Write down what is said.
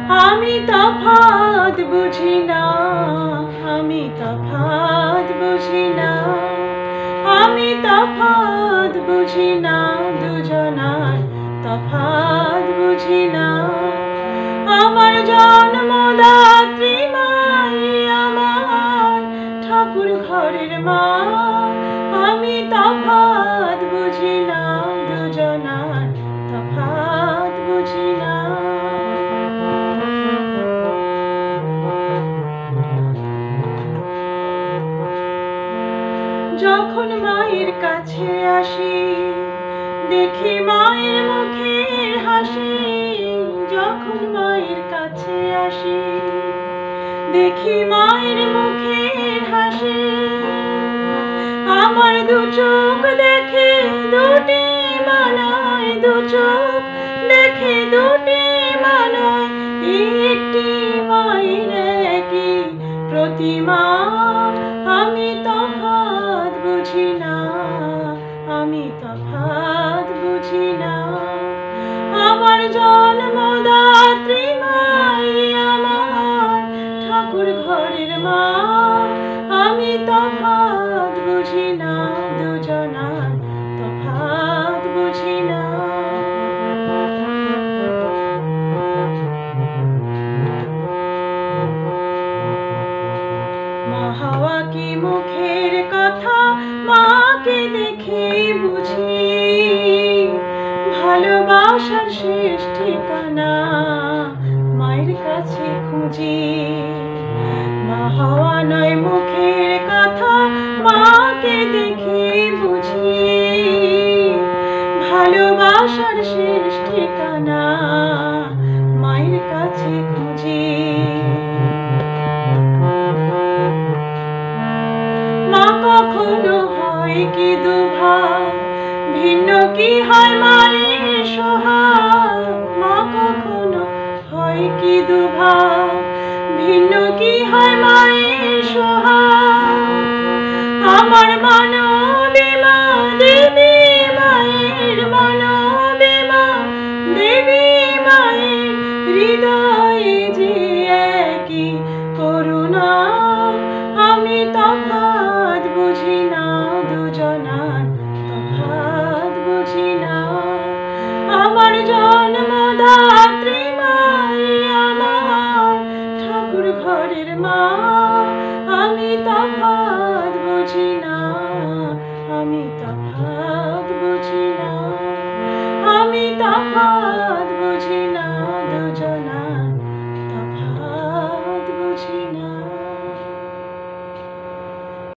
আমি তফাৎ বুঝি না, আমি তফাৎ বুঝি না, আমি তফাৎ বুঝি না, দুজনার তফাৎ বুঝি না। আমার জন্মদাত্রী মাই আমার ঠাকুর ঘরের মা, আমি তফাৎ বুঝি না, দুজনার তফাৎ বুঝি না। যখন মায়ের কাছে আসি দেখি মায়ের মুখের হাসি, যখন মায়ের কাছে আসি দেখি মায়ের মুখের হাসি। আমার দু চোখ দেখে দুটি মানায়, দু চোখ দেখে দুটি মানায়, একটি মায়ের একই প্রতিমা। আমি তফাৎ বুঝি না, আমি তফাৎ বুঝি না। আমার জন্মদাত্রী মাই আমার ঠাকুর ঘরের মা, আমি তফাৎ বুঝি না, দুজনার তফাৎ বুঝি না। মা হওয়া কি মুখের কথা, মাকে দেখে বুঝি ভালোবাসার শেষ ঠিকানা মায়ের কাছে খুঁজি। মা হওয়া নয় মুখের কথা, মাকে দেখে বুঝি ভালোবাসার শেষ ঠিকানা মায়ের কাছে খুঁজি। মা কখনো হয় কি দুভাগ, ভিন্ন কি হয় মায়ের সোহাগ। মা কখনো হয় কি দুভাগ, ভিন্ন কি হয় মায়ের সোহাগ। আমার মানবী মা দেবী মায়ের, মানবী মা দেবী মায়ের হৃদয়